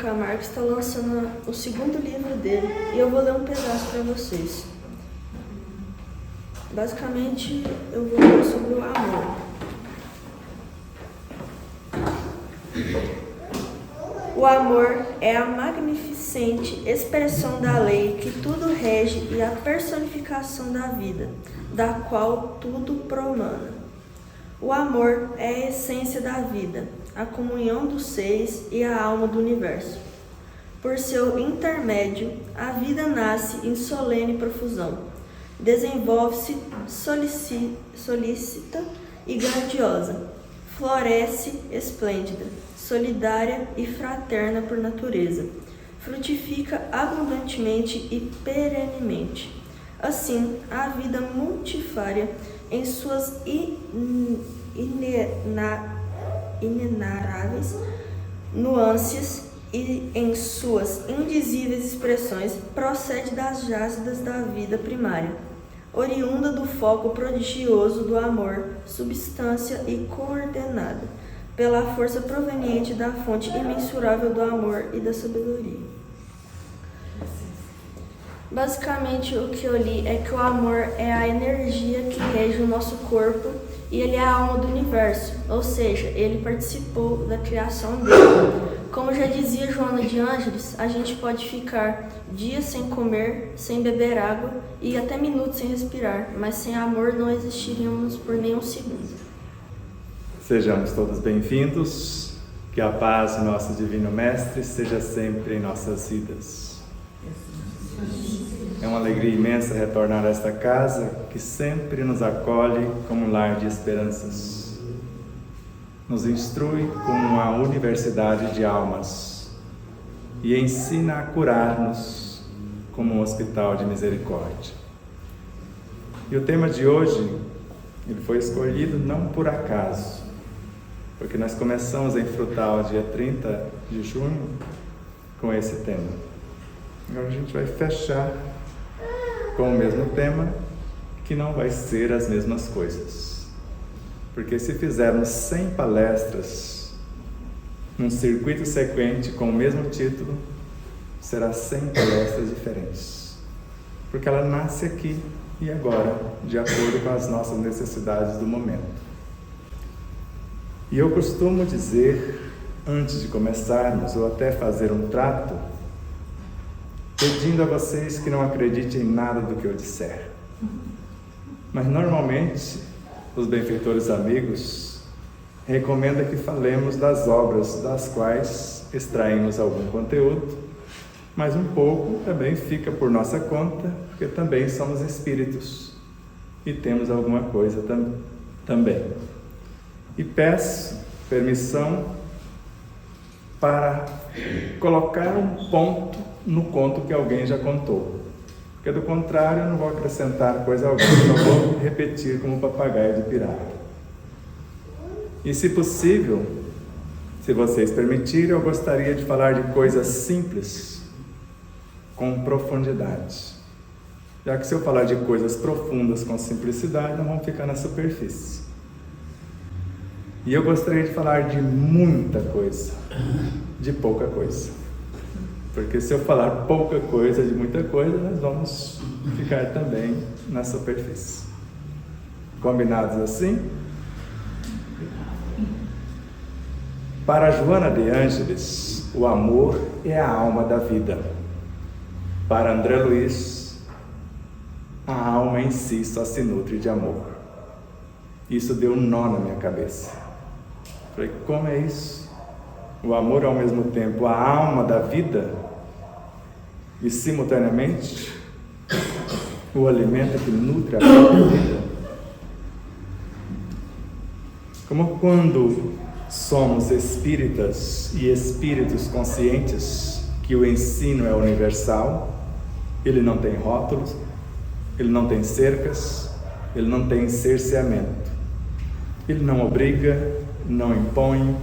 Camargo está lançando o segundo livro dele e eu vou ler um pedaço para vocês. Basicamente, eu vou ler sobre o amor. O amor é a magnificente expressão da lei que tudo rege e a personificação da vida, da qual tudo promana. O amor é a essência da vida, a comunhão dos seres e a alma do universo. Por seu intermédio, a vida nasce em solene profusão, desenvolve-se solícita e grandiosa, floresce esplêndida, solidária e fraterna por natureza, frutifica abundantemente e perenemente. Assim, a vida multifária em suas inenaráveis nuances e em suas indizíveis expressões procede das jazidas da vida primária, oriunda do foco prodigioso do amor, substância e coordenada pela força proveniente da fonte imensurável do amor e da sabedoria. Basicamente, o que eu li é que o amor é a energia que rege o nosso corpo e ele é a alma do universo, ou seja, ele participou da criação dele. Como já dizia Joana de Ângeles, a gente pode ficar dias sem comer, sem beber água e até minutos sem respirar, mas sem amor não existiríamos por nenhum segundo. Sejamos todos bem-vindos, que a paz do nosso Divino Mestre seja sempre em nossas vidas. É uma alegria imensa retornar a esta casa que sempre nos acolhe como um lar de esperanças. Nos instrui como uma universidade de almas e ensina a curar-nos como um hospital de misericórdia. E o tema de hoje, ele foi escolhido não por acaso, porque nós começamos a enfrutar o dia 30 de junho com esse tema. Agora a gente vai fechar com o mesmo tema, que não vai ser as mesmas coisas. Porque se fizermos 100 palestras num circuito sequente com o mesmo título, será 100 palestras diferentes. Porque ela nasce aqui e agora, de acordo com as nossas necessidades do momento. E eu costumo dizer, antes de começarmos, ou até fazer um trato, pedindo a vocês que não acreditem em nada do que eu disser. Mas normalmente, os benfeitores amigos recomendam que falemos das obras das quais extraímos algum conteúdo, mas um pouco também fica por nossa conta, porque também somos espíritos e temos alguma coisa também. E peço permissão para colocar um ponto no conto que alguém já contou. Porque do contrário, eu não vou acrescentar coisa alguma, só vou repetir como papagaio de pirata. E se possível, se vocês permitirem, eu gostaria de falar de coisas simples, com profundidade. Já que se eu falar de coisas profundas com simplicidade, não vão ficar na superfície. E eu gostaria de falar de muita coisa, de pouca coisa. Porque se eu falar pouca coisa de muita coisa, nós vamos ficar também na superfície. Combinados assim? Para Joana de Ângeles, o amor é a alma da vida. Para André Luiz, a alma em si só se nutre de amor. Isso deu um nó na minha cabeça. Falei, como é isso? O amor é ao mesmo tempo a alma da vida e simultaneamente o alimento que nutre a própria vida. Como quando somos espíritas e espíritos conscientes que o ensino é universal, ele não tem rótulos, ele não tem cercas, ele não tem cerceamento, ele não obriga, não impõe,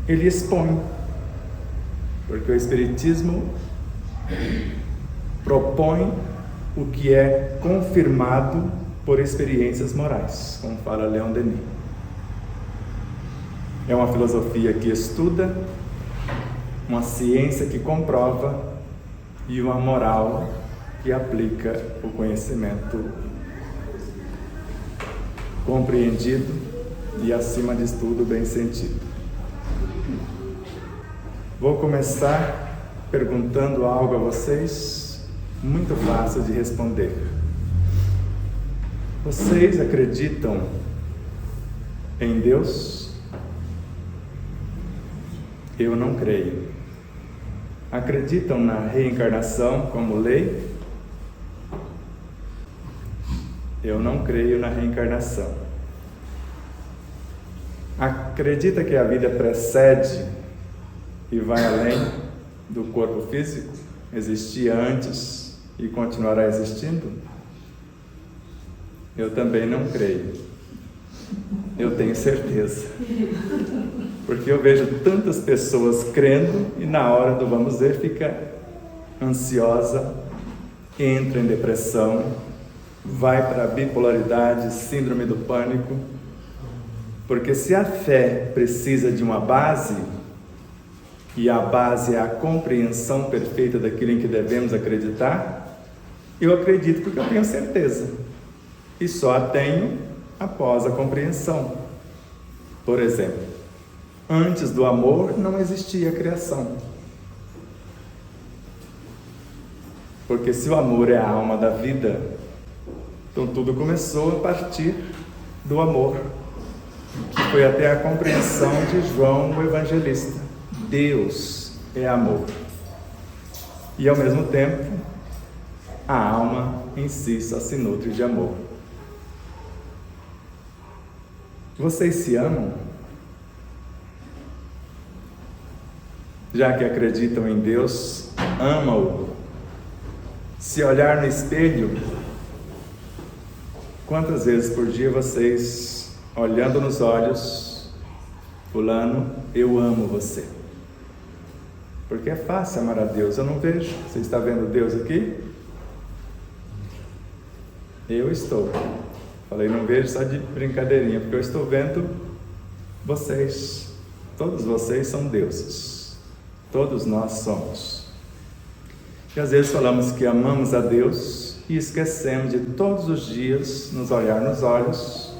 ele expõe, porque o Espiritismo propõe o que é confirmado por experiências morais, como fala Leon Denis. É uma filosofia que estuda, uma ciência que comprova e uma moral que aplica o conhecimento compreendido e, acima de tudo, bem sentido. Vou começar perguntando algo a vocês, muito fácil de responder. Vocês acreditam em Deus? Eu não creio. Acreditam na reencarnação como lei? Eu não creio na reencarnação. Acredita que a vida precede e vai além do corpo físico? Existia antes e continuará existindo? Eu também não creio. Eu tenho certeza. Porque eu vejo tantas pessoas crendo e na hora do vamos ver fica ansiosa, entra em depressão, vai para a bipolaridade, síndrome do pânico. Porque se a fé precisa de uma base, e a base é a compreensão perfeita daquilo em que devemos acreditar, eu acredito porque eu tenho certeza. E só a tenho após a compreensão. Por exemplo, antes do amor não existia a criação. Porque se o amor é a alma da vida, então tudo começou a partir do amor, que foi até a compreensão de João o Evangelista. Deus é amor. E ao mesmo tempo, a alma em si só se nutre de amor. Vocês se amam? Já que acreditam em Deus, amam-o. Se olhar no espelho, quantas vezes por dia vocês, olhando nos olhos, fulano, eu amo você? Porque é fácil amar a Deus, eu não vejo. Você está vendo Deus aqui? Eu estou. Falei, não vejo só de brincadeirinha, porque eu estou vendo vocês. Todos vocês são deuses. Todos nós somos. E às vezes falamos que amamos a Deus e esquecemos de todos os dias nos olhar nos olhos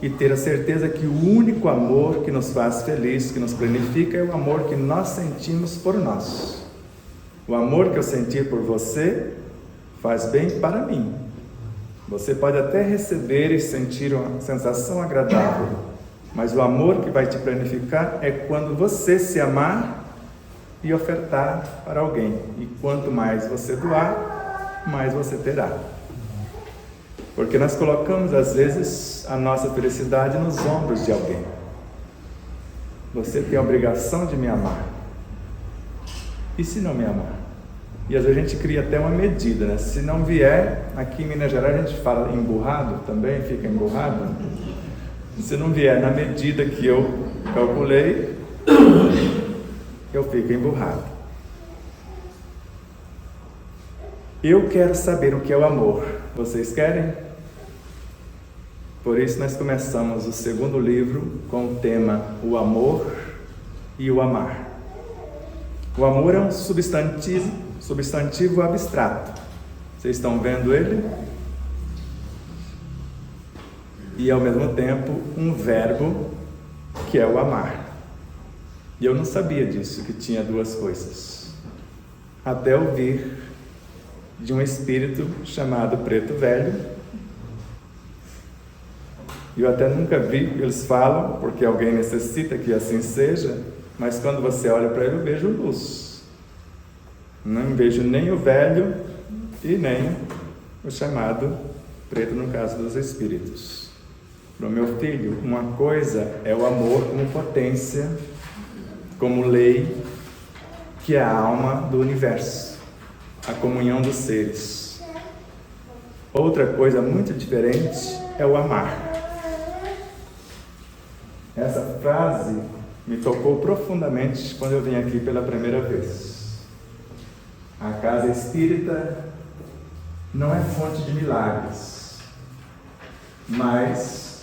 e ter a certeza que o único amor que nos faz feliz, que nos planifica, é o amor que nós sentimos por nós. O amor que eu sentir por você faz bem para mim. Você pode até receber e sentir uma sensação agradável, mas o amor que vai te planificar é quando você se amar e ofertar para alguém. E quanto mais você doar, mais você terá. Porque nós colocamos às vezes a nossa felicidade nos ombros de alguém. Você tem a obrigação de me amar. E se não me amar? E às vezes a gente cria até uma medida, né? Se não vier, aqui em Minas Gerais a gente fala emburrado também, fica emburrado. Se não vier na medida que eu calculei, eu fico emburrado. Eu quero saber o que é o amor. Vocês querem? Por isso nós começamos o segundo livro com o tema O Amor e o Amar. O amor é um substantivo abstrato. Vocês estão vendo ele? E ao mesmo tempo um verbo que é o amar. E eu não sabia disso, que tinha duas coisas. Até ouvir de um espírito chamado Preto Velho. Eu até nunca vi, eles falam, porque alguém necessita que assim seja, mas quando você olha para ele, eu vejo luz. Não vejo nem o velho e nem o chamado preto, no caso dos espíritos. Para o meu filho, uma coisa é o amor como potência, como lei, que é a alma do universo, a comunhão dos seres. Outra coisa muito diferente é o amar. Essa frase me tocou profundamente quando eu vim aqui pela primeira vez. A casa espírita não é fonte de milagres, mas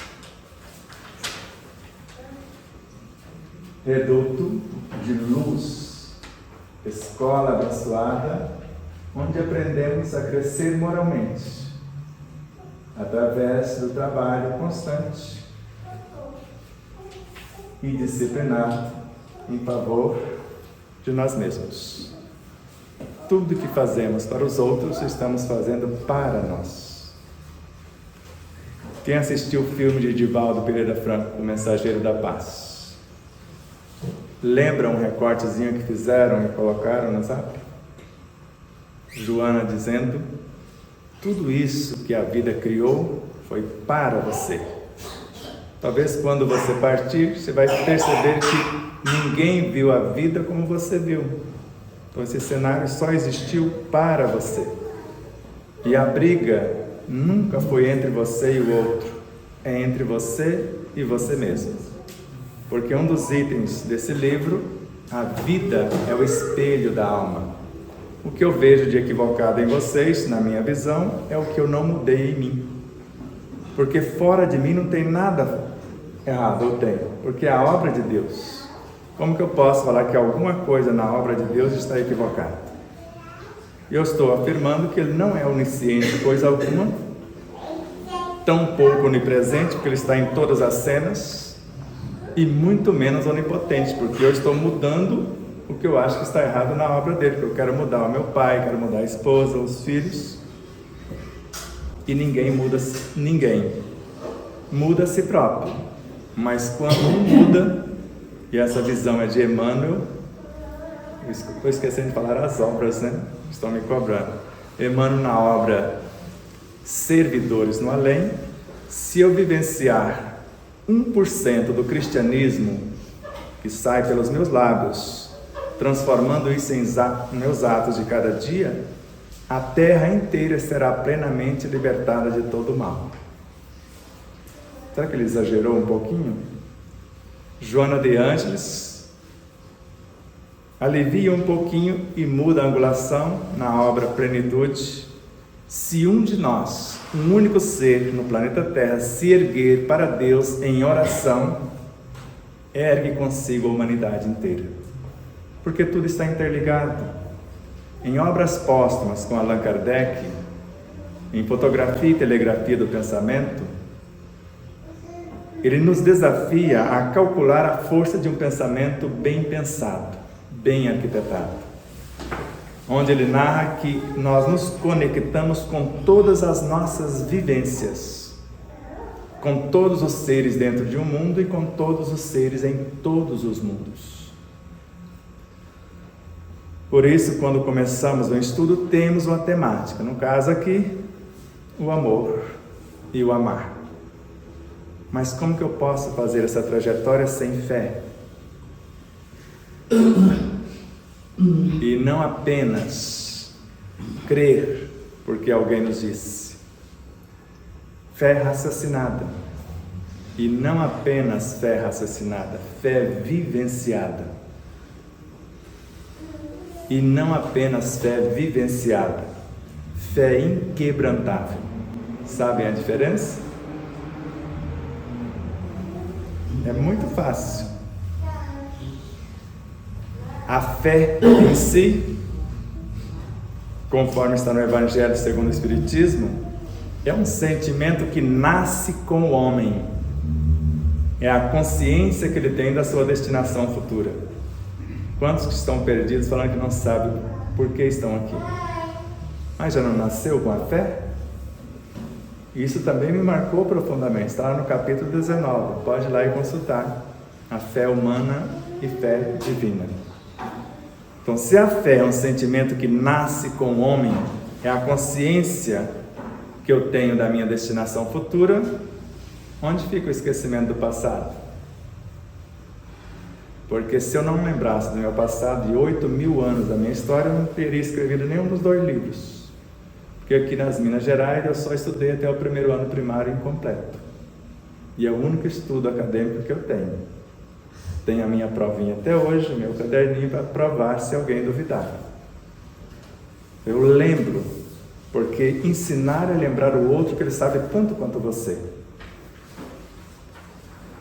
reduto de luz escola abençoada, onde aprendemos a crescer moralmente, através do trabalho constante e disciplinado em favor de nós mesmos. Tudo que fazemos para os outros, estamos fazendo para nós. Quem assistiu o filme de Edivaldo Pereira Franco, O Mensageiro da Paz? Lembra um recortezinho que fizeram e colocaram no Zap? Joana dizendo: tudo isso que a vida criou foi para você. Talvez quando você partir, você vai perceber que ninguém viu a vida como você viu. Então esse cenário só existiu para você. E a briga nunca foi entre você e o outro, é entre você e você mesmo. Porque um dos itens desse livro, a vida é o espelho da alma. O que eu vejo de equivocado em vocês, na minha visão, é o que eu não mudei em mim. Porque fora de mim não tem nada errado, ou tem? Porque é a obra de Deus. Como que eu posso falar que alguma coisa na obra de Deus está equivocada? Eu estou afirmando que Ele não é onisciente, coisa alguma, tão pouco onipresente, porque Ele está em todas as cenas, e muito menos onipotente, porque eu estou mudando o que eu acho que está errado na obra dele, porque eu quero mudar o meu pai, quero mudar a esposa, os filhos, e ninguém muda a si próprio. Mas quando um muda, e essa visão é de Emmanuel, eu estou esquecendo de falar as obras, né? Estão me cobrando. Emmanuel, na obra Servidores no Além, se eu vivenciar 1% do cristianismo que sai pelos meus lábios, transformando isso em meus atos de cada dia, a terra inteira será plenamente libertada de todo o mal. Será que ele exagerou um pouquinho? Joana de Ângeles alivia um pouquinho e muda a angulação na obra Plenitude. Se um de nós, um único ser no planeta Terra, se erguer para Deus em oração, ergue consigo a humanidade inteira. Porque tudo está interligado. Em obras póstumas com Allan Kardec, em Fotografia e Telegrafia do Pensamento, ele nos desafia a calcular a força de um pensamento bem pensado, bem arquitetado, onde ele narra que nós nos conectamos com todas as nossas vivências, com todos os seres dentro de um mundo e com todos os seres em todos os mundos. Por isso, quando começamos o estudo, temos uma temática, no caso aqui, o amor e o amar. Mas como que eu posso fazer essa trajetória sem fé? E não apenas crer, porque alguém nos disse. Fé raciocinada. E não apenas fé raciocinada, fé vivenciada. E não apenas fé vivenciada, fé inquebrantável. Sabem a diferença? É muito fácil. A fé em si, conforme está no Evangelho segundo o Espiritismo, é um sentimento que nasce com o homem. É a consciência que ele tem da sua destinação futura. Quantos que estão perdidos falando que não sabem por que estão aqui? Mas já não nasceu com a fé? Isso também me marcou profundamente. Está lá no capítulo 19. Pode ir lá e consultar. A fé humana e fé divina. Então, se a fé é um sentimento que nasce com o homem, é a consciência que eu tenho da minha destinação futura, onde fica o esquecimento do passado? Porque se eu não lembrasse do meu passado de 8.000 anos da minha história, eu não teria escrevido nenhum dos 2 livros. Porque aqui nas Minas Gerais eu só estudei até o 1º ano primário incompleto. E é o único estudo acadêmico que eu tenho. Tenho a minha provinha até hoje, meu caderninho para provar se alguém duvidar. Eu lembro, porque ensinar é lembrar o outro que ele sabe tanto quanto você.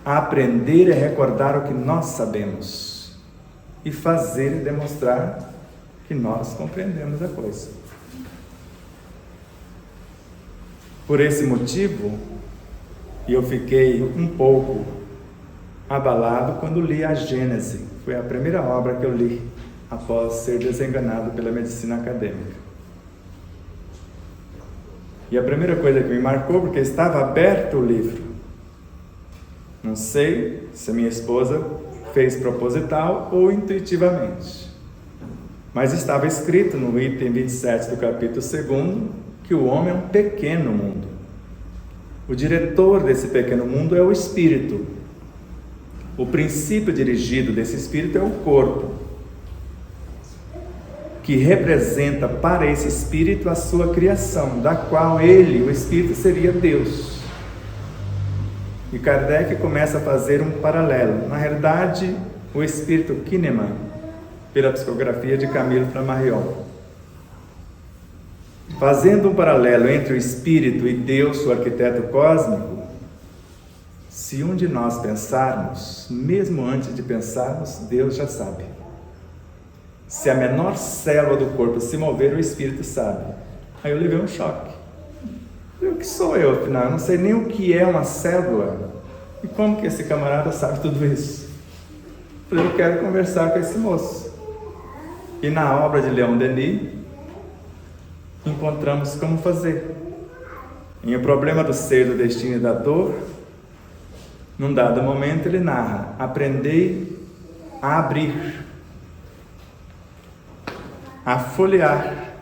Aprender é recordar o que nós sabemos. E fazer e demonstrar que nós compreendemos a coisa. Por esse motivo, eu fiquei um pouco abalado quando li a Gênese. Foi a primeira obra que eu li após ser desenganado pela medicina acadêmica. E a primeira coisa que me marcou, porque estava aberto o livro. Não sei se a minha esposa fez proposital ou intuitivamente. Mas estava escrito no item 27 do capítulo 2 que o homem é um pequeno mundo. O diretor desse pequeno mundo é o espírito. O princípio dirigido desse espírito é o corpo, que representa para esse espírito a sua criação, da qual ele, o espírito, seria Deus. E Kardec começa a fazer um paralelo. Na realidade, o espírito Kahneman, pela psicografia de Camille Flammarion, fazendo um paralelo entre o espírito e Deus, o arquiteto cósmico, se um de nós pensarmos, mesmo antes de pensarmos, Deus já sabe. Se a menor célula do corpo se mover, o espírito sabe. Aí eu levei um choque. O que sou eu, afinal? Eu não sei nem o que é uma célula. E como que esse camarada sabe tudo isso? Falei, eu quero conversar com esse moço. E na obra de Leon Denis, encontramos como fazer. Em O Problema do Ser, do Destino e da Dor, num dado momento ele narra: aprendei a abrir, a folhear,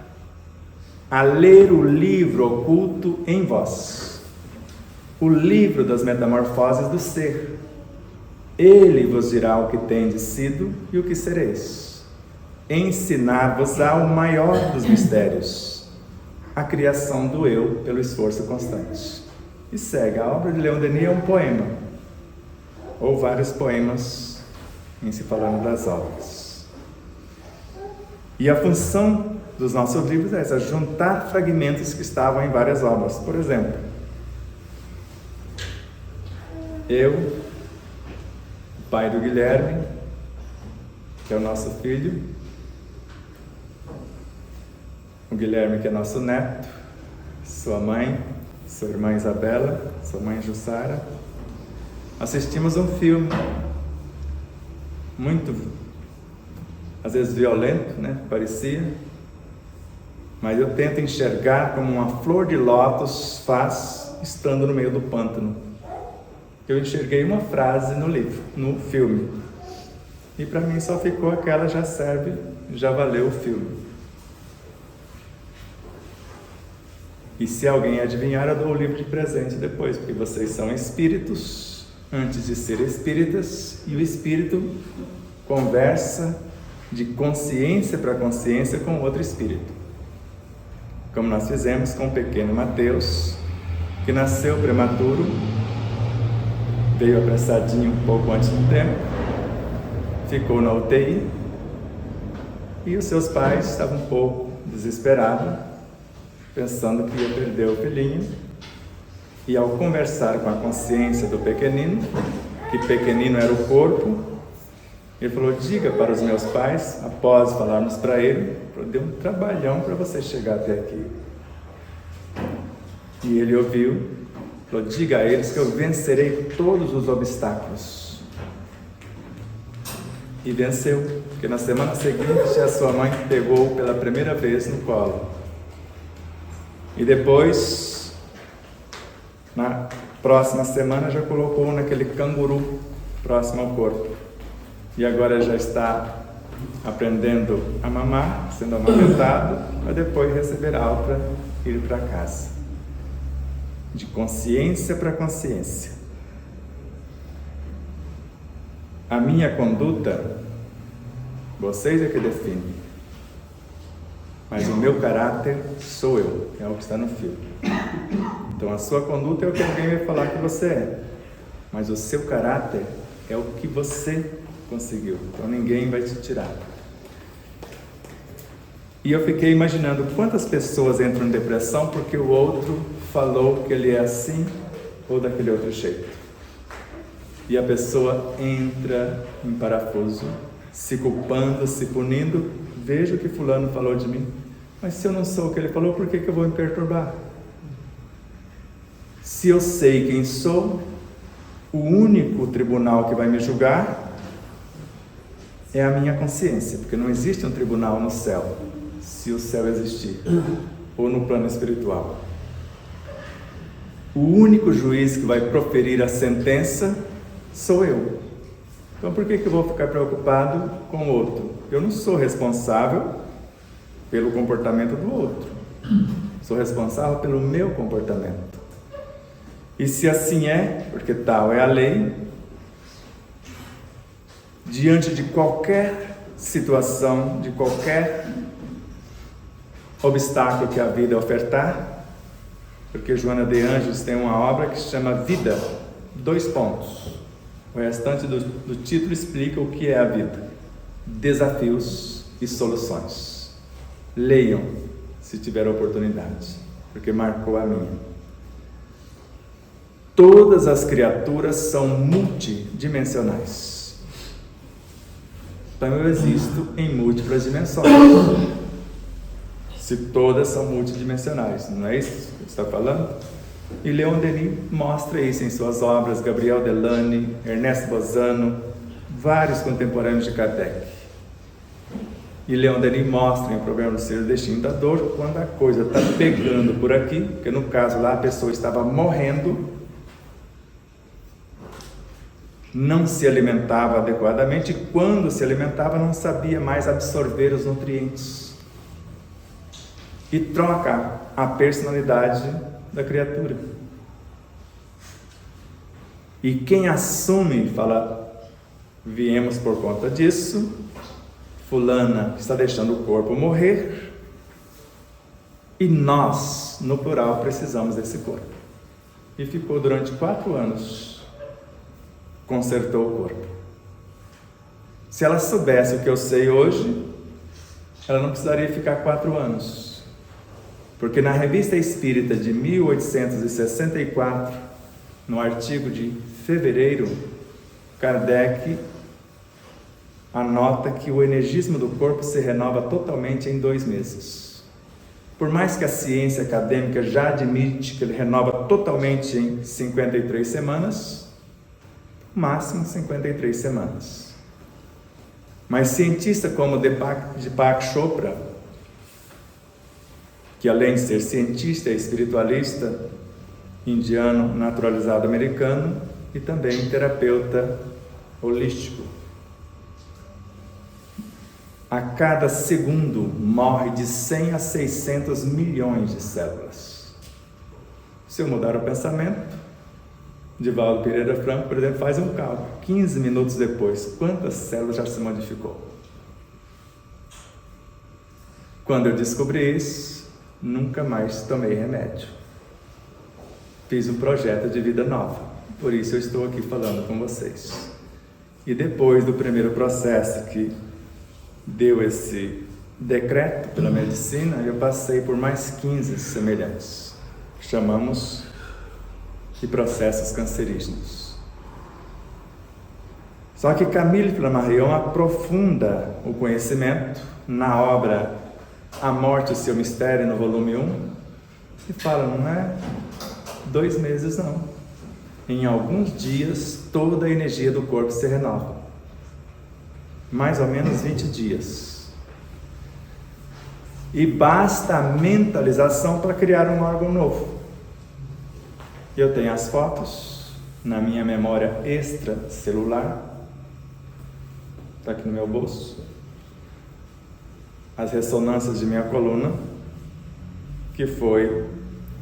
a ler o livro oculto em vós, o livro das metamorfoses do ser. Ele vos dirá o que tendes sido e o que sereis. Ensinar-vos-á o maior dos mistérios, a criação do eu pelo esforço constante. E segue. A obra de Leon Denis é um poema, ou vários poemas em se falando das obras. E a função dos nossos livros é essa: juntar fragmentos que estavam em várias obras. Por exemplo, eu, o pai do Guilherme, que é o nosso filho, o Guilherme, que é nosso neto, sua mãe, sua irmã Isabela, sua mãe Jussara, assistimos um filme muito, às vezes violento, né? Parecia, mas eu tento enxergar como uma flor de lótus faz estando no meio do pântano. Eu enxerguei uma frase no livro, no filme, e para mim só ficou aquela: já serve, já valeu o filme. E se alguém adivinhar, eu dou o livro de presente depois, porque vocês são espíritos antes de ser espíritas, e o espírito conversa de consciência para consciência com outro espírito, como nós fizemos com o pequeno Mateus, que nasceu prematuro, veio apressadinho um pouco antes do tempo, ficou na UTI, e os seus pais estavam um pouco desesperados, pensando que ia perder o filhinho. E ao conversar com a consciência do pequenino, que pequenino era o corpo, ele falou: diga para os meus pais, após falarmos para ele, deu um trabalhão para você chegar até aqui. E ele ouviu, falou: diga a eles que eu vencerei todos os obstáculos. E venceu, porque na semana seguinte a sua mãe pegou pela primeira vez no colo. E depois, na próxima semana, já colocou naquele canguru próximo ao corpo. E agora já está aprendendo a mamar, sendo amamentado, para depois receber alta e ir para casa. De consciência para consciência. A minha conduta, vocês é que definem. Mas o meu caráter sou eu, é o que está no filme. Então a sua conduta é o que alguém vai falar que você é, mas o seu caráter é o que você conseguiu, então ninguém vai te tirar. E eu fiquei imaginando quantas pessoas entram em depressão porque o outro falou que ele é assim ou daquele outro jeito. E a pessoa entra em parafuso se culpando, se punindo. Veja o que fulano falou de mim. Mas se eu não sou o que ele falou, por que eu vou me perturbar? Se eu sei quem sou, o único tribunal que vai me julgar é a minha consciência, porque não existe um tribunal no céu, se o céu existir, ou no plano espiritual. O único juiz que vai proferir a sentença sou eu. Então por que eu vou ficar preocupado com o outro? Eu não sou responsável pelo comportamento do outro. Sou responsável pelo meu comportamento. E se assim é, porque tal é a lei, diante de qualquer situação, de qualquer obstáculo que a vida ofertar, porque Joana de Ângeles tem uma obra que se chama Vida, 2 pontos. O restante do título explica o que é a vida: desafios e soluções. Leiam, se tiver oportunidade, porque marcou a minha. Todas as criaturas são multidimensionais. Então eu existo em múltiplas dimensões. Se todas são multidimensionais, não é isso que está falando? E Leon Denis mostra isso em suas obras, Gabriel Delany, Ernesto Bozano, vários contemporâneos de Kardec. E Leon Denis mostra em O Problema do Ser e o Destino da Dor, quando a coisa está pegando por aqui, porque no caso lá a pessoa estava morrendo, não se alimentava adequadamente, e quando se alimentava não sabia mais absorver os nutrientes. E troca a personalidade da criatura. E quem assume, fala, viemos por conta disso, fulana está deixando o corpo morrer, e nós, no plural, precisamos desse corpo. E ficou durante 4 anos, consertou o corpo. Se ela soubesse o que eu sei hoje, ela não precisaria ficar 4 anos. Porque na Revista Espírita de 1864, no artigo de fevereiro, Kardec anota que o energismo do corpo se renova totalmente em 2 meses. Por mais que a ciência acadêmica já admite que ele renova totalmente em 53 semanas, máximo 53 semanas. Mas cientistas como Deepak Chopra, que além de ser cientista e espiritualista, indiano naturalizado americano e também terapeuta holístico, a cada segundo morre de 100 a 600 milhões de células. Se eu mudar o pensamento, Divaldo Pereira Franco, por exemplo, faz um cálculo, 15 minutos depois, quantas células já se modificou? Quando eu descobri isso, nunca mais tomei remédio. Fiz um projeto de vida nova, por isso eu estou aqui falando com vocês. E depois do primeiro processo que deu esse decreto pela medicina, eu passei por mais 15 semelhantes. Chamamos de processos cancerígenos. Só que Camille Flammarion aprofunda o conhecimento na obra A Morte e o Seu Mistério, no volume 1, e fala, não é 2 meses não. Em alguns dias, toda a energia do corpo se renova. Mais ou menos 20 dias. E basta a mentalização para criar um órgão novo. Eu tenho as fotos na minha memória extracelular. Está aqui no meu bolso. As ressonâncias de minha coluna, que foi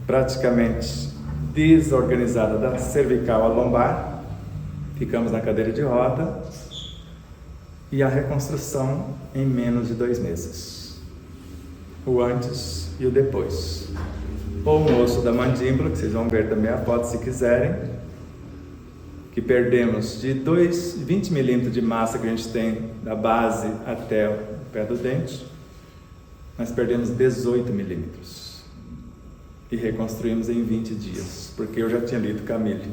praticamente desorganizada da cervical à lombar, ficamos na cadeira de roda, e a reconstrução em menos de 2 meses, o antes e o depois. Ou o osso da mandíbula, que vocês vão ver também a foto se quiserem, que perdemos de 20 milímetros de massa que a gente tem da base até o pé do dente, nós perdemos 18 milímetros e reconstruímos em 20 dias, porque eu já tinha lido Camille.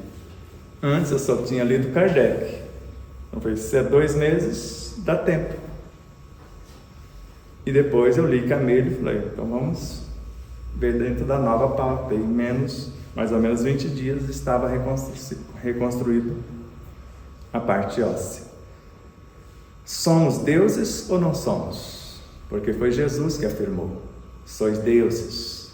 Antes eu só tinha lido Kardec. Eu falei, se é 2 meses, dá tempo. E depois eu li Camille e falei, então vamos ver dentro da nova pauta. Em mais ou menos 20 dias estava reconstruído a parte óssea. Somos deuses ou não somos? Porque foi Jesus que afirmou, sois deuses.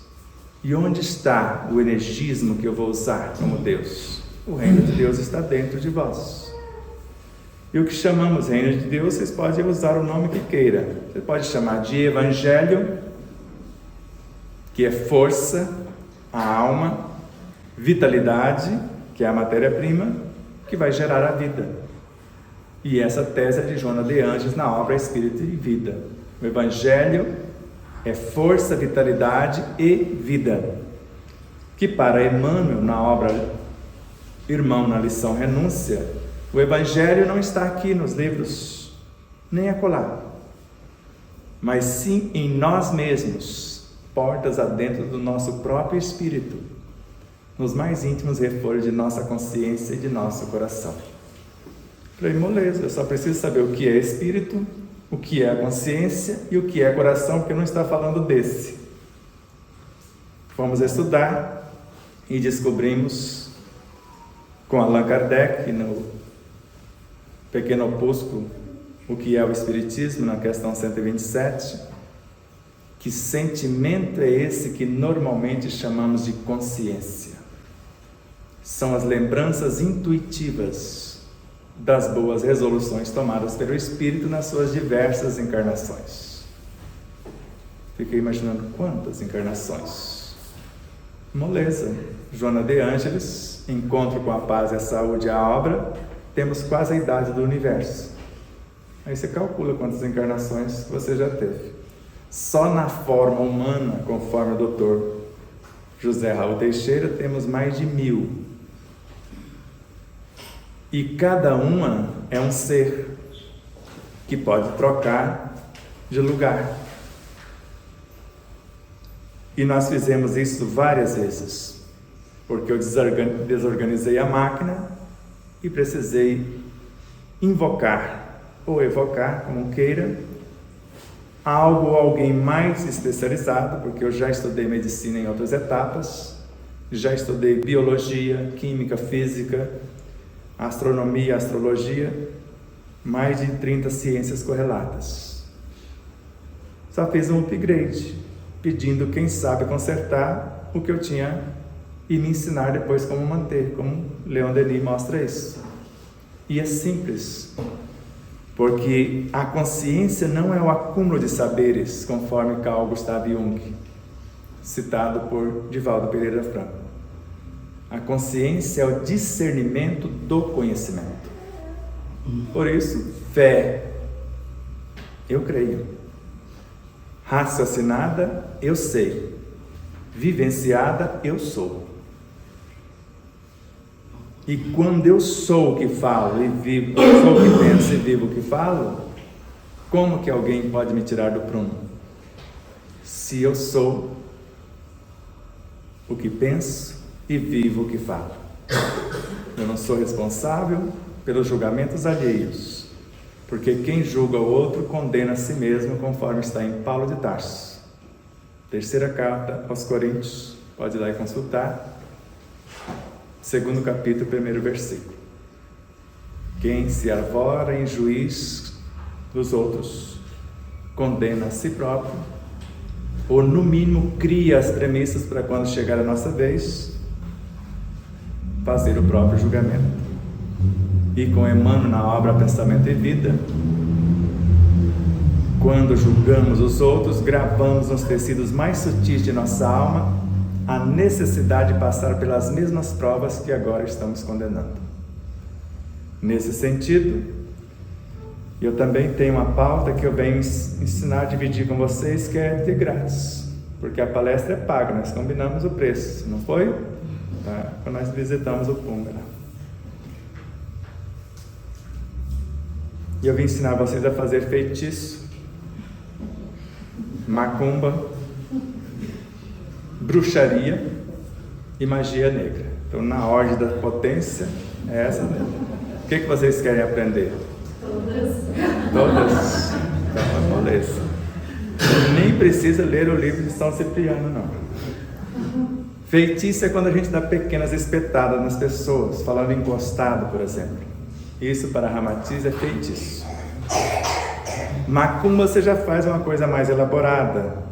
E onde está o energismo que eu vou usar como Deus? O reino de Deus está dentro de vós. E o que chamamos reino de Deus, vocês podem usar o nome que queira. Você pode chamar de evangelho, que é força, a alma, vitalidade, que é a matéria-prima, que vai gerar a vida. E essa tese é de Joana de Ângeles na obra Espírito e Vida. O evangelho é força, vitalidade e vida. Que para Emmanuel, na obra Irmão na lição Renúncia, o evangelho não está aqui nos livros, nem acolá, mas sim em nós mesmos, portas adentro do nosso próprio espírito, nos mais íntimos reforços de nossa consciência e de nosso coração. Falei, moleza, eu só preciso saber o que é espírito, o que é a consciência e o que é coração, porque não está falando desse. Fomos estudar e descobrimos com Allan Kardec, no pequeno opúsculo, o que é o Espiritismo, na questão 127, que sentimento é esse que normalmente chamamos de consciência? São as lembranças intuitivas das boas resoluções tomadas pelo Espírito nas suas diversas encarnações. Fiquei imaginando quantas encarnações. Moleza, Joana de Ângeles, Encontro com a Paz e a Saúde, a obra, temos quase a idade do universo. Aí você calcula quantas encarnações você já teve. Só na forma humana, conforme o Dr. José Raul Teixeira, temos mais de 1000. E cada uma é um ser que pode trocar de lugar. E nós fizemos isso várias vezes, porque eu desorganizei a máquina e precisei invocar ou evocar, como queira, algo ou alguém mais especializado, porque eu já estudei medicina em outras etapas, já estudei biologia, química, física, astronomia, astrologia, mais de 30 ciências correlatas. Só fiz um upgrade, pedindo quem sabe consertar o que eu tinha e me ensinar depois como manter, como Leon Denis mostra isso. E é simples, porque a consciência não é o acúmulo de saberes, conforme Carl Gustav Jung, citado por Divaldo Pereira Franco. A consciência é o discernimento do conhecimento. Por isso, fé, eu creio. Raciocinada, eu sei. Vivenciada, eu sou. E quando eu sou o que falo e vivo, sou o que penso e vivo o que falo, como que alguém pode me tirar do prumo? Se eu sou o que penso e vivo o que falo. Eu não sou responsável pelos julgamentos alheios, porque quem julga o outro condena a si mesmo, conforme está em Paulo de Tarso. 3ª carta aos Coríntios, pode ir lá e consultar. 2º capítulo, 1º versículo. Quem se arvora em juiz dos outros, condena a si próprio, ou no mínimo cria as premissas para quando chegar a nossa vez, fazer o próprio julgamento. E com Emmanuel na obra Pensamento e Vida, quando julgamos os outros, gravamos nos tecidos mais sutis de nossa alma a necessidade de passar pelas mesmas provas que agora estamos condenando. Nesse sentido, eu também tenho uma pauta que eu venho ensinar, dividir com vocês, que é de grátis, porque a palestra é paga, nós combinamos o preço, não foi? Tá? Quando nós visitamos o Púngara. E eu vim ensinar vocês a fazer feitiço, macumba, bruxaria e magia negra. Então, na ordem da potência, é essa mesmo. O que vocês querem aprender? Todas? Então, beleza. Nem precisa ler o livro de São Cipriano, não. Feitiço é quando a gente dá pequenas espetadas nas pessoas, falando encostado, por exemplo. Isso para Ramatiz é feitiço. Macumba você já faz uma coisa mais elaborada.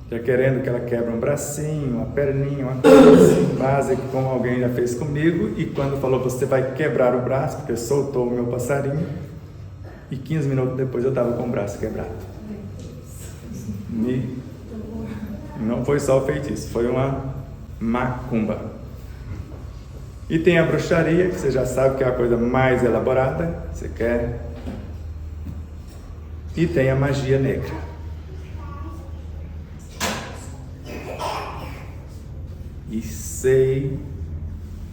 Já querendo que ela quebre um bracinho, uma perninha, uma coisa assim, básica, como alguém já fez comigo. E quando falou, você vai quebrar o braço, porque soltou o meu passarinho. E 15 minutos depois eu estava com o braço quebrado. E não foi só o feitiço, foi uma macumba. E tem a bruxaria, que você já sabe que é a coisa mais elaborada, você quer. E tem a magia negra. E sei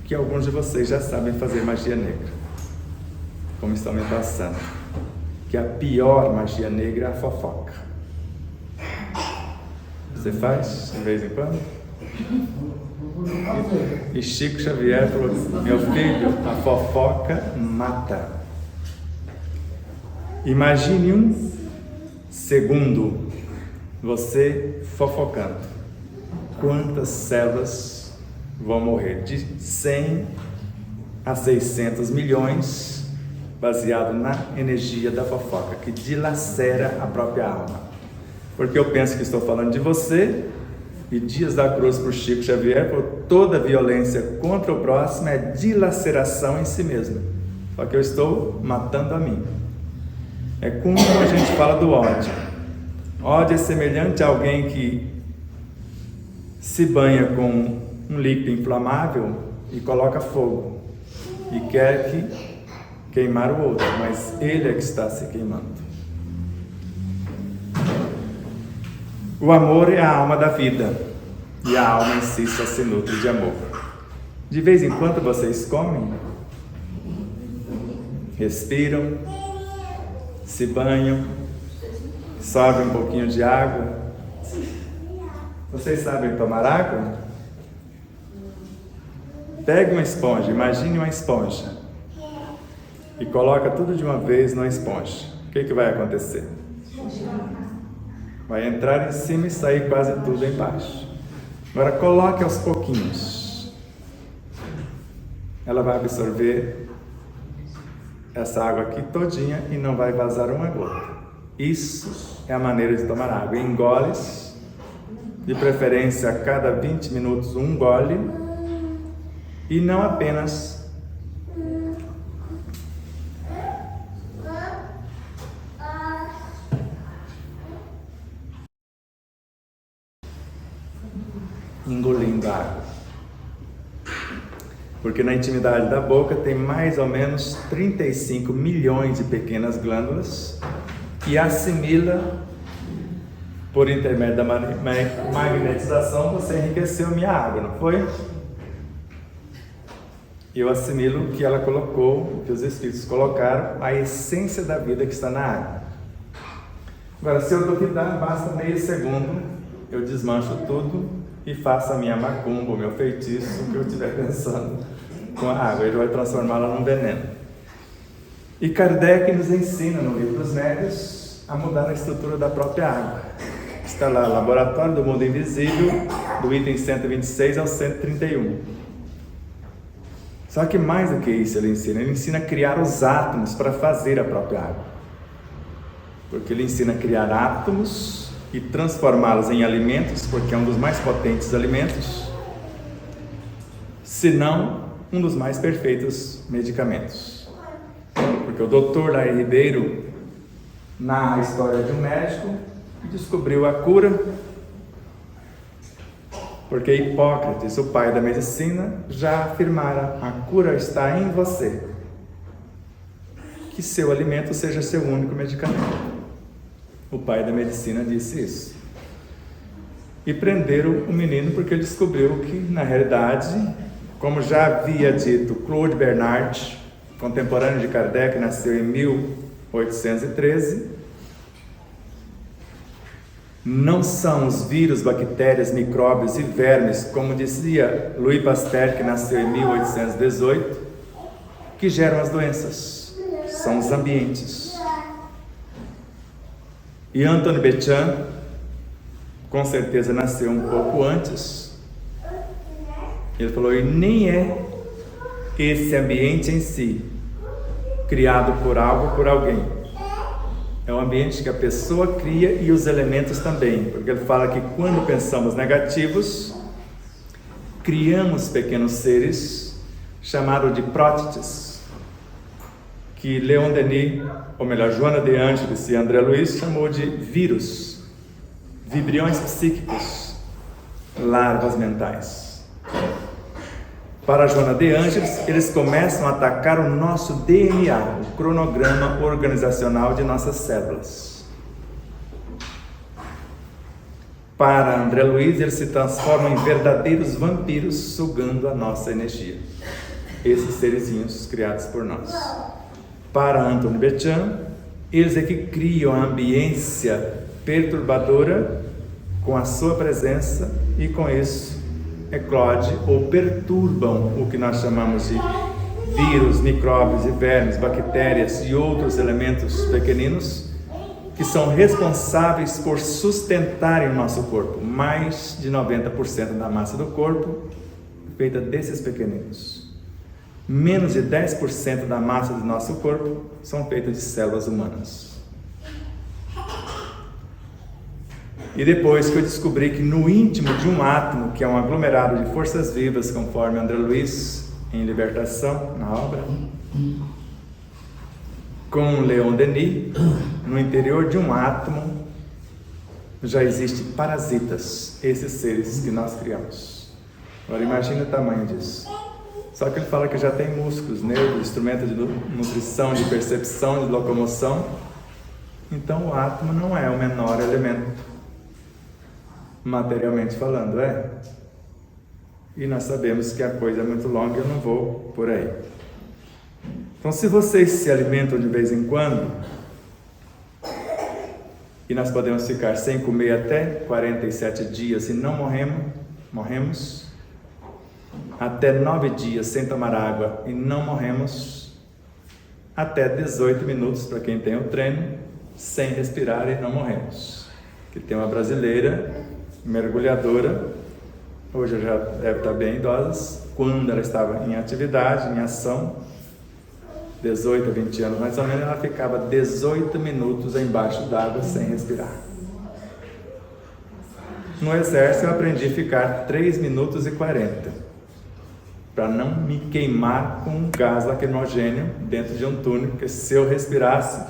que alguns de vocês já sabem fazer magia negra, como estão me passando. Que a pior magia negra é a fofoca. Você faz de vez em quando? E Chico Xavier falou: meu filho, a fofoca mata. Imagine um segundo você fofocando. Quantas células vão morrer? De 100 a 600 milhões, baseado na energia da fofoca, que dilacera a própria alma. Porque eu penso que estou falando de você, e Dias da Cruz por Chico Xavier, por toda violência contra o próximo é dilaceração em si mesmo. Só que eu estou matando a mim. É como a gente fala do ódio. Ódio é semelhante a alguém que se banha com um líquido inflamável e coloca fogo e quer queimar o outro, mas ele é que está se queimando. O amor é a alma da vida e a alma em si só se nutre de amor. De vez em quando vocês comem, respiram, se banham, sobem um pouquinho de água. Vocês sabem tomar água? Pegue uma esponja, imagine uma esponja e coloca tudo de uma vez na esponja. O que vai acontecer? Vai entrar em cima e sair quase tudo embaixo. Agora coloque aos pouquinhos. Ela vai absorver essa água aqui todinha e não vai vazar uma gota. Isso é a maneira de tomar água. Engole, de preferência a cada 20 minutos um gole, e não apenas engolindo a água, porque na intimidade da boca tem mais ou menos 35 milhões de pequenas glândulas que assimila. Por intermédio da magnetização, você enriqueceu minha água, não foi? Eu assimilo o que ela colocou, o que os Espíritos colocaram, a essência da vida que está na água. Agora, se eu duvidar, basta meio segundo, eu desmancho tudo e faço a minha macumba, o meu feitiço, o que eu estiver pensando com a água. Ele vai transformá-la num veneno. E Kardec nos ensina no Livro dos Médios a mudar a estrutura da própria água. Está lá, Laboratório do Mundo Invisível, do item 126 ao 131. Só que mais do que isso ele ensina a criar os átomos para fazer a própria água. Porque ele ensina a criar átomos e transformá-los em alimentos, porque é um dos mais potentes alimentos, se não um dos mais perfeitos medicamentos. Porque o Dr. Laí Ribeiro narra a história de um médico que descobriu a cura, porque Hipócrates, o pai da medicina, já afirmara: a cura está em você. Que seu alimento seja seu único medicamento. O pai da medicina disse isso. E prenderam o menino porque ele descobriu que, na realidade, como já havia dito Claude Bernard, contemporâneo de Kardec, nasceu em 1813, não são os vírus, bactérias, micróbios e vermes, como dizia Louis Pasteur, que nasceu em 1818, que geram as doenças. são os ambientes. E Anthony Bechan, com certeza nasceu um pouco antes. Ele falou, e nem é esse ambiente em si, criado por algo ou por alguém. É um ambiente que a pessoa cria e os elementos também. Porque ele fala que quando pensamos negativos, criamos pequenos seres, chamados de prótites, que Leon Denis, ou melhor, Joana de Ângeles e André Luiz chamou de vírus, vibriões psíquicos, larvas mentais. Para Joana de Ângeles, eles começam a atacar o nosso DNA, o cronograma organizacional de nossas células. Para André Luiz, eles se transformam em verdadeiros vampiros, sugando a nossa energia. Esses serizinhos criados por nós. Para Anthony Bechan, eles é que criam a ambiência perturbadora com a sua presença e com isso eclode ou perturbam o que nós chamamos de vírus, micróbios e vermes, bactérias e outros elementos pequeninos que são responsáveis por sustentarem o nosso corpo. Mais de 90% da massa do corpo é feita desses pequeninos. Menos de 10% da massa do nosso corpo são feitas de células humanas. E depois que eu descobri que no íntimo de um átomo, que é um aglomerado de forças vivas, conforme André Luiz em Libertação, na obra, com Leon Denis, no interior de um átomo já existem parasitas, esses seres que nós criamos. Agora imagine o tamanho disso. Só que ele fala que já tem músculos, nervos, instrumentos de nutrição, de percepção, de locomoção. Então o átomo não é o menor elemento, materialmente falando, é? E nós sabemos que a coisa é muito longa e eu não vou por aí. Então, se vocês se alimentam de vez em quando, e nós podemos ficar sem comer até 47 dias e não morremos, até 9 dias sem tomar água e não morremos, até 18 minutos, para quem tem o treino, sem respirar e não morremos. Que tem uma brasileira mergulhadora, hoje já deve estar bem idosa, quando ela estava em atividade, em ação, 18 a 20 anos mais ou menos, ela ficava 18 minutos embaixo d'água sem respirar. No exército eu aprendi a ficar 3 minutos e 40, para não me queimar com um gás lacrimogêneo dentro de um túnel, porque se eu respirasse,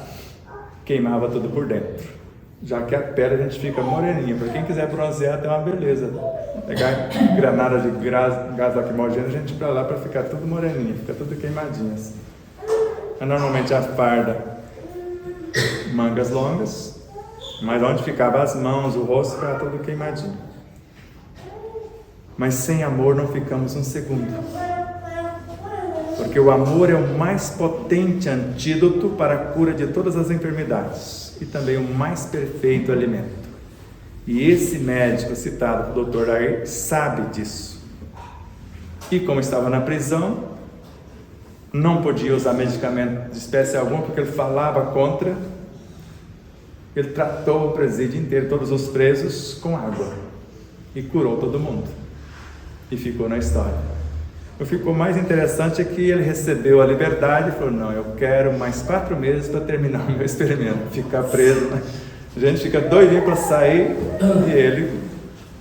queimava tudo por dentro. Já que a pele a gente fica moreninha. Para quem quiser bronzear, tem uma beleza. Pegar granada de gás lacrimogêneo, a gente para lá para ficar tudo moreninha, fica tudo queimadinho assim. Mas normalmente a farda, mangas longas, mas onde ficava as mãos, o rosto, ficava tudo queimadinho. Mas sem amor não ficamos um segundo. Porque o amor é o mais potente antídoto para a cura de todas as enfermidades. E também o mais perfeito alimento. E esse médico citado pelo Dr. Ayer sabe disso. E como estava na prisão, não podia usar medicamento de espécie alguma, porque ele falava contra. Ele tratou o presídio inteiro, todos os presos, com água. E curou todo mundo. E ficou na história. O que ficou mais interessante é que ele recebeu a liberdade e falou, não, eu quero mais 4 meses para terminar o meu experimento, ficar preso, né? A gente fica doidinho para sair,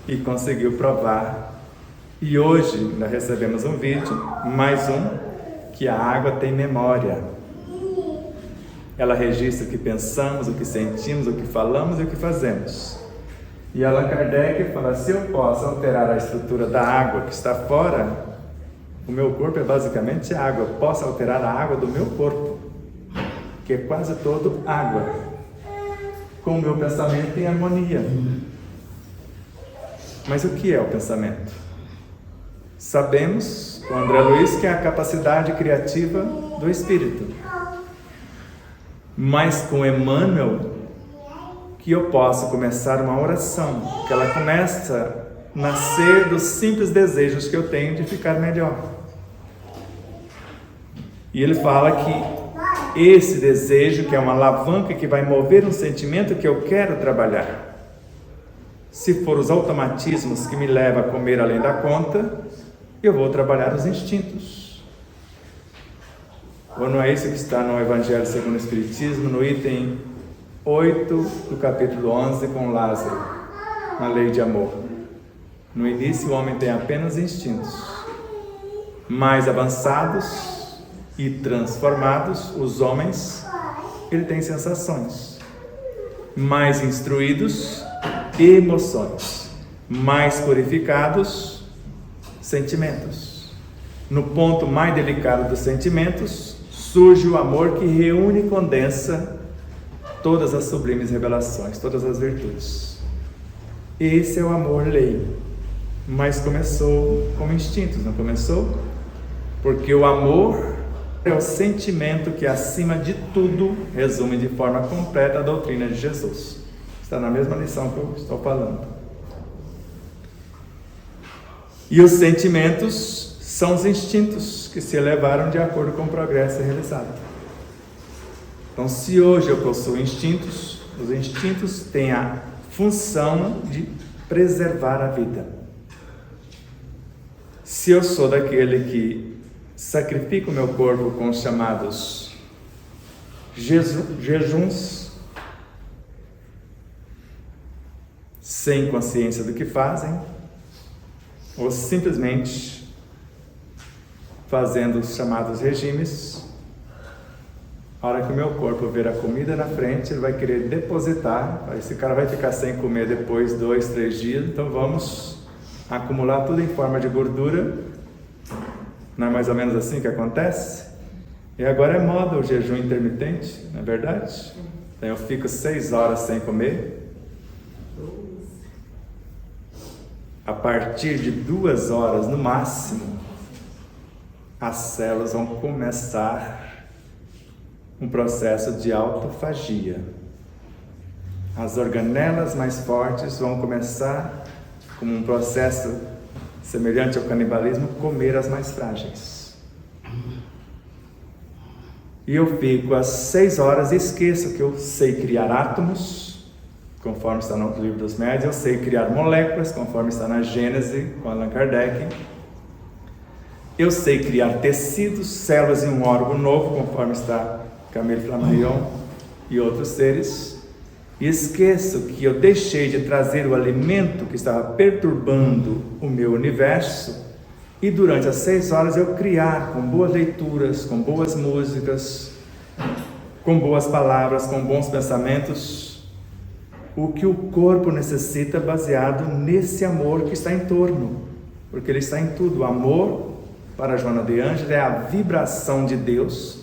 e conseguiu provar. E hoje nós recebemos um vídeo, mais um, que a água tem memória. Ela registra o que pensamos, o que sentimos, o que falamos e o que fazemos. E Allan Kardec fala, se eu posso alterar a estrutura da água que está fora, o meu corpo é basicamente água. Eu posso alterar a água do meu corpo, que é quase todo água, com o meu pensamento em harmonia. Mas o que é o pensamento? Sabemos, com André Luiz, que é a capacidade criativa do espírito. Mas com Emmanuel, que eu posso começar uma oração, que ela começa a nascer dos simples desejos que eu tenho de ficar melhor. E ele fala que esse desejo, que é uma alavanca que vai mover um sentimento que eu quero trabalhar. Se for os automatismos que me levam a comer além da conta, eu vou trabalhar os instintos. Ou não é isso que está no Evangelho segundo o Espiritismo, no item 8 do capítulo 11, com Lázaro, na lei de amor. No início o homem tem apenas instintos. Mais avançados e transformados, os homens, ele tem sensações. Mais instruídos, emoções. Mais purificados, sentimentos. No ponto mais delicado dos sentimentos, surge o amor que reúne e condensa todas as sublimes revelações, todas as virtudes. Esse é o amor lei. Mas começou como instintos, não começou? Porque o amor é o sentimento que, acima de tudo, resume de forma completa a doutrina de Jesus. Está na mesma lição que eu estou falando. E os sentimentos são os instintos que se elevaram de acordo com o progresso realizado. Então, se hoje eu possuo instintos, os instintos têm a função de preservar a vida. Se eu sou daquele que sacrifica o meu corpo com os chamados jejuns, sem consciência do que fazem, ou simplesmente fazendo os chamados regimes, a hora que o meu corpo ver a comida na frente, ele vai querer depositar. Esse cara vai ficar sem comer depois 2, 3 dias, então vamos acumular tudo em forma de gordura. Não é mais ou menos assim que acontece? E agora é moda o jejum intermitente, não é verdade? Então eu fico 6 horas sem comer. A partir de 2 horas no máximo, as células vão começar um processo de autofagia. As organelas mais fortes vão começar, como um processo semelhante ao canibalismo, comer as mais frágeis. E eu fico às 6 horas e esqueço que eu sei criar átomos, conforme está no livro dos médiuns, eu sei criar moléculas, conforme está na Gênese, com Allan Kardec. Eu sei criar tecidos, células em um órgão novo, conforme está Camille Flammarion e outros seres. E esqueço que eu deixei de trazer o alimento que estava perturbando o meu universo, e durante as 6 horas eu criar com boas leituras, com boas músicas, com boas palavras, com bons pensamentos, o que o corpo necessita, baseado nesse amor que está em torno, porque ele está em tudo. O amor, para Joana de Ângeles, é a vibração de Deus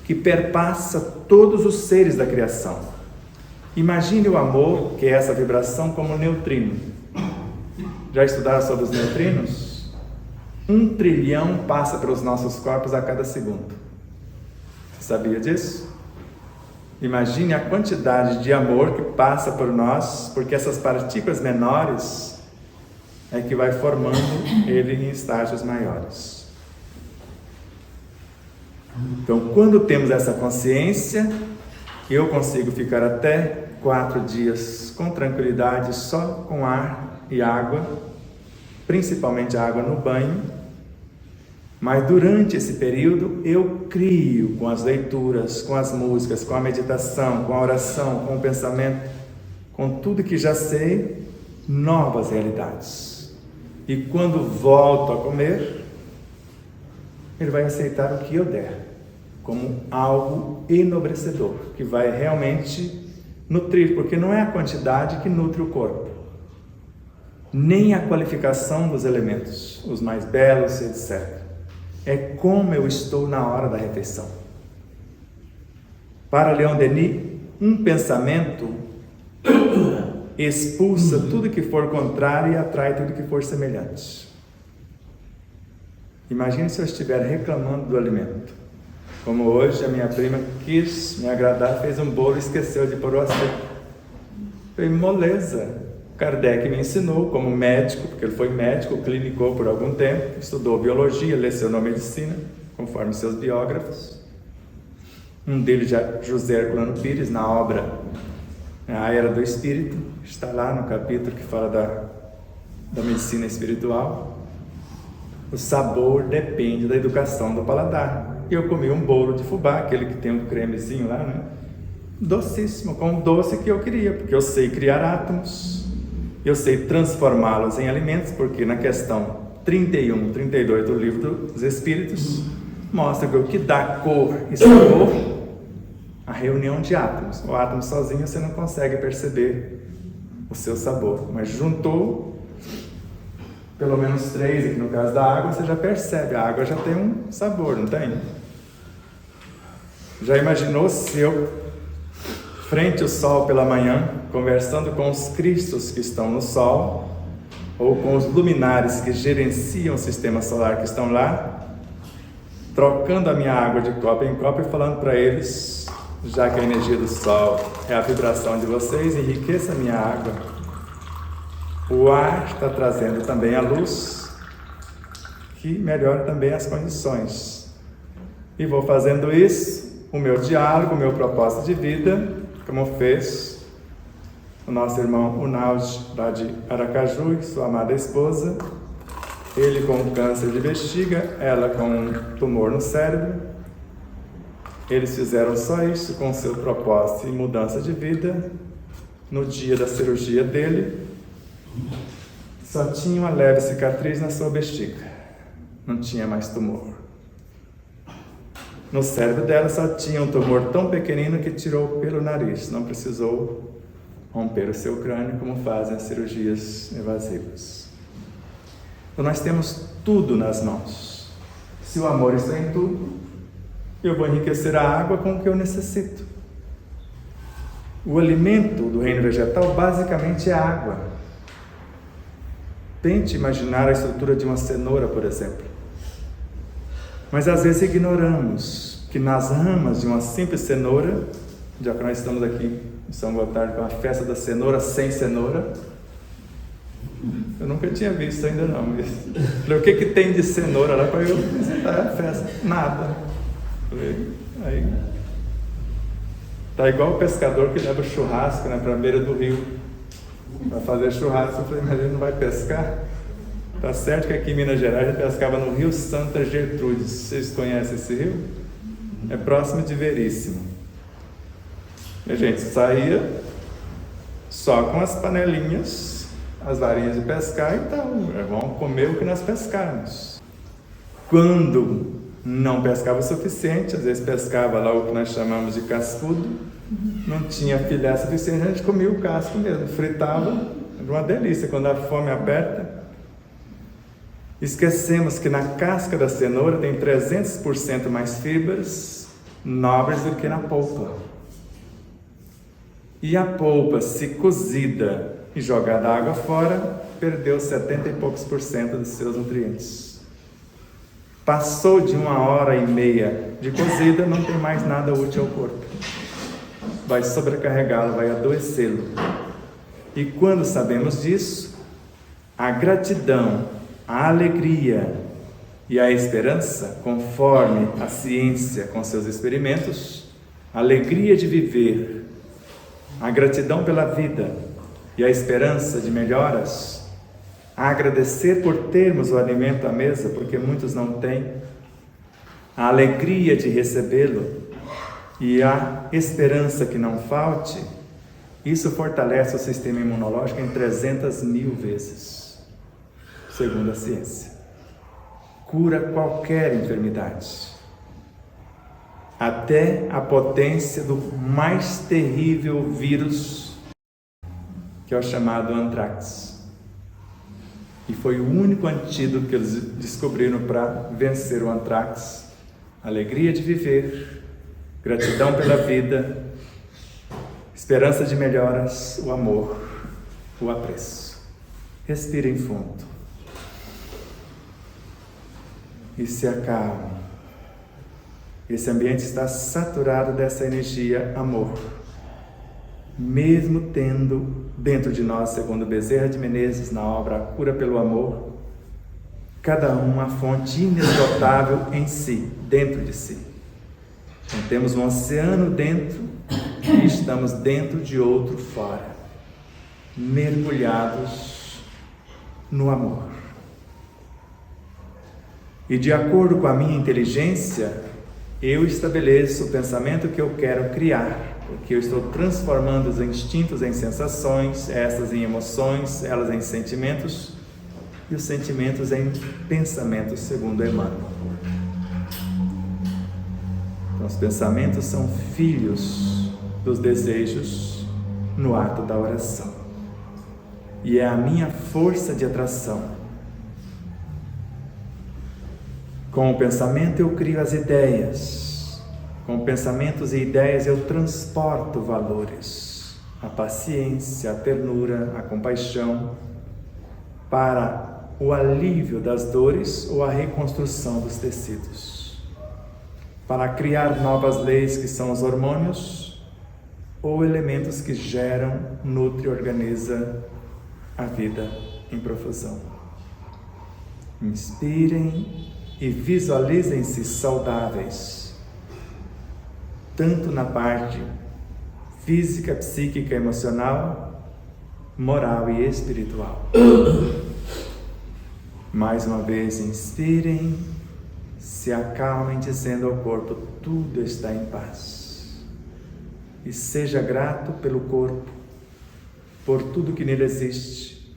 que perpassa todos os seres da criação. Imagine o amor, que é essa vibração, como um neutrino. Já estudaram sobre os neutrinos? 1 trilhão passa pelos nossos corpos a cada segundo. Você sabia disso? Imagine a quantidade de amor que passa por nós, porque essas partículas menores é que vai formando ele em estágios maiores. Então, quando temos essa consciência, eu consigo ficar até 4 dias com tranquilidade, só com ar e água, principalmente a água no banho. Mas durante esse período eu crio com as leituras, com as músicas, com a meditação, com a oração, com o pensamento, com tudo que já sei, novas realidades. E quando volto a comer, ele vai aceitar o que eu der como algo enobrecedor, que vai realmente nutrir, porque não é a quantidade que nutre o corpo, nem a qualificação dos elementos, os mais belos, etc. É como eu estou na hora da refeição. Para Leon Denis, um pensamento expulsa tudo que for contrário e atrai tudo que for semelhante. Imagine se eu estiver reclamando do alimento. Como hoje a minha prima quis me agradar, fez um bolo e esqueceu de pôr o açúcar. Foi moleza. Kardec me ensinou como médico, porque ele foi médico, clinicou por algum tempo, estudou biologia, lecionou medicina, conforme seus biógrafos. Um deles é José Herculano Pires, na obra A Era do Espírito, está lá no capítulo que fala da medicina espiritual. O sabor depende da educação do paladar. E eu comi um bolo de fubá, aquele que tem um cremezinho lá, né? Docíssimo, com o doce que eu queria, porque eu sei criar átomos, eu sei transformá-los em alimentos, porque na questão 31, 32 do Livro dos Espíritos, mostra que o que dá cor e sabor, a reunião de átomos. O átomo sozinho você não consegue perceber o seu sabor, mas juntou pelo menos 3, aqui no caso da água, você já percebe, a água já tem um sabor, não tem? Já imaginou se eu, frente ao sol pela manhã, conversando com os cristos que estão no sol, ou com os luminares que gerenciam o sistema solar que estão lá, trocando a minha água de copo em copo e falando para eles, já que a energia do sol é a vibração de vocês, enriqueça a minha água. O ar está trazendo também a luz, que melhora também as condições. E vou fazendo isso, o meu diálogo, o meu propósito de vida, como fez o nosso irmão Unaldi, lá de Aracaju, e sua amada esposa, ele com câncer de bexiga, ela com um tumor no cérebro. Eles fizeram só isso com seu propósito e mudança de vida. No dia da cirurgia dele, só tinha uma leve cicatriz na sua bexiga, não tinha mais tumor. No cérebro dela só tinha um tumor tão pequenino que tirou pelo nariz, não precisou romper o seu crânio como fazem as cirurgias invasivas. Então nós temos tudo nas mãos. Se o amor está em tudo, eu vou enriquecer a água com o que eu necessito. O alimento do reino vegetal basicamente é água. Tente imaginar a estrutura de uma cenoura, por exemplo. Mas às vezes ignoramos que nas ramas de uma simples cenoura, já que nós estamos aqui em São Gotardo com a festa da cenoura sem cenoura, eu nunca tinha visto ainda não. Falei, o que tem de cenoura lá para eu visitar a festa? Nada. Falei, aí tá igual o pescador que leva churrasco, né, para a beira do rio para fazer churrasco. Eu falei, mas ele não vai pescar? Tá certo que aqui em Minas Gerais a gente pescava no Rio Santa Gertrudes. Vocês conhecem esse rio? É próximo de Veríssimo. E a gente saía só com as panelinhas, as varinhas de pescar e tal. Vamos comer o que nós pescarmos. Quando não pescava o suficiente, às vezes pescava lá o que nós chamamos de cascudo, não tinha filé suficiente, a gente comia o casco mesmo, fritava, era uma delícia. Quando a fome aperta, esquecemos que na casca da cenoura tem 300% mais fibras nobres do que na polpa. E a polpa, se cozida e jogada água fora, perdeu 70 e poucos por cento dos seus nutrientes. Passou de 1h30 de cozida, não tem mais nada útil ao corpo. Vai sobrecarregá-lo, vai adoecê-lo. E quando sabemos disso, a gratidão, a alegria e a esperança, conforme a ciência com seus experimentos, a alegria de viver, a gratidão pela vida e a esperança de melhoras, a agradecer por termos o alimento à mesa, porque muitos não têm, a alegria de recebê-lo e a esperança que não falte, isso fortalece o sistema imunológico em 300.000 vezes, segundo a ciência. Cura qualquer enfermidade, até a potência do mais terrível vírus, que é o chamado antrax. E foi o único antídoto que eles descobriram para vencer o antrax. Alegria de viver, gratidão pela vida, esperança de melhoras, o amor, o apreço. Respirem fundo e se acalmem. Esse ambiente está saturado dessa energia amor. Mesmo tendo dentro de nós, segundo Bezerra de Menezes, na obra A Cura pelo Amor, cada um uma fonte inesgotável em si, dentro de si. Então, temos um oceano dentro e estamos dentro de outro fora, mergulhados no amor. E de acordo com a minha inteligência, eu estabeleço o pensamento que eu quero criar, porque eu estou transformando os instintos em sensações, essas em emoções, elas em sentimentos, e os sentimentos em pensamentos, segundo Emmanuel. Então, os pensamentos são filhos dos desejos no ato da oração. E é a minha força de atração. Com o pensamento eu crio as ideias. Com pensamentos e ideias eu transporto valores. A paciência, a ternura, a compaixão, para o alívio das dores ou a reconstrução dos tecidos. Para criar novas leis que são os hormônios ou elementos que geram, nutre e organiza a vida em profusão. Inspirem e visualizem-se saudáveis, tanto na parte física, psíquica, emocional, moral e espiritual. Mais uma vez, inspirem, se acalmem, dizendo ao corpo: tudo está em paz. E seja grato pelo corpo, por tudo que nele existe,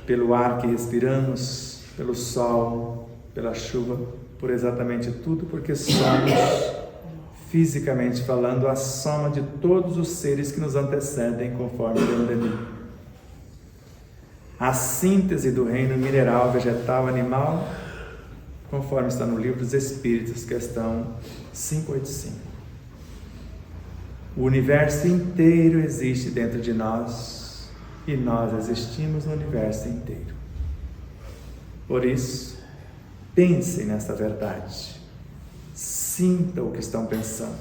pelo ar que respiramos, pelo sol, pela chuva, por exatamente tudo, porque somos, fisicamente falando, a soma de todos os seres que nos antecedem, conforme Deus. A síntese do reino mineral, vegetal, animal, conforme está no Livro dos Espíritos, questão 585. O universo inteiro existe dentro de nós e nós existimos no universo inteiro. Por isso, pensem nessa verdade, sintam o que estão pensando,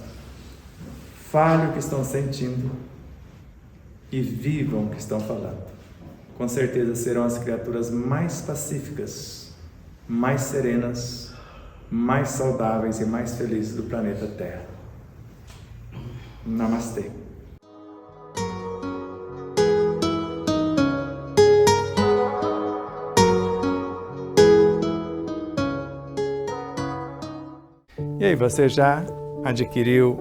falem o que estão sentindo e vivam o que estão falando. Com certeza serão as criaturas mais pacíficas, mais serenas, mais saudáveis e mais felizes do planeta Terra. Namastê. E aí, você já adquiriu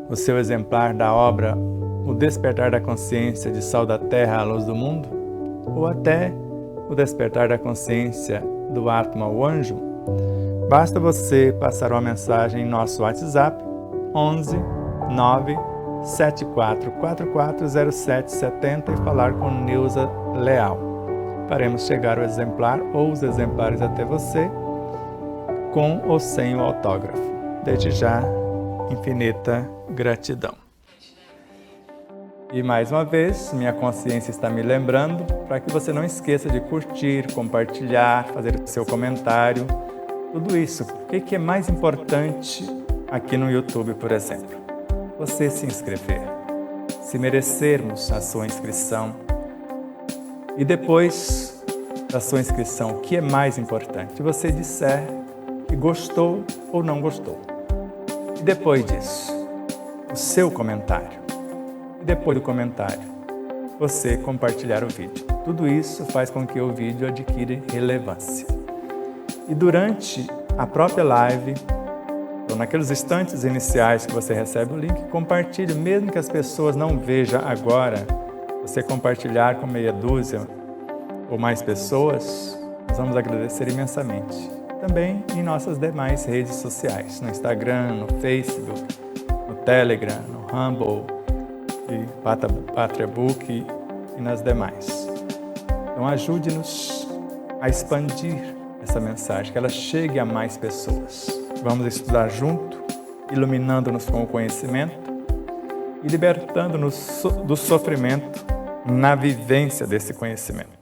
o seu exemplar da obra O Despertar da Consciência de Sol da Terra à Luz do Mundo? Ou até O Despertar da Consciência do Atma, o Anjo? Basta você passar uma mensagem em nosso WhatsApp 11 9 74440770 e falar com Neuza Leal. Faremos chegar o exemplar ou os exemplares até você, com ou sem o autógrafo. Desde já, infinita gratidão. E mais uma vez, minha consciência está me lembrando para que você não esqueça de curtir, compartilhar, fazer o seu comentário. Tudo isso. O que é mais importante aqui no YouTube, por exemplo? Você se inscrever. Se merecermos a sua inscrição. E depois da sua inscrição, o que é mais importante? Você disser que gostou ou não gostou. E depois disso, o seu comentário. E depois do comentário, você compartilhar o vídeo. Tudo isso faz com que o vídeo adquira relevância. E durante a própria live, ou naqueles instantes iniciais que você recebe o link, compartilhe, mesmo que as pessoas não vejam agora, você compartilhar com meia dúzia ou mais pessoas, nós vamos agradecer imensamente. Também em nossas demais redes sociais, no Instagram, no Facebook, no Telegram, no Rumble, e Patriabook e nas demais. Então ajude-nos a expandir essa mensagem, que ela chegue a mais pessoas. Vamos estudar junto, iluminando-nos com o conhecimento e libertando-nos do sofrimento na vivência desse conhecimento.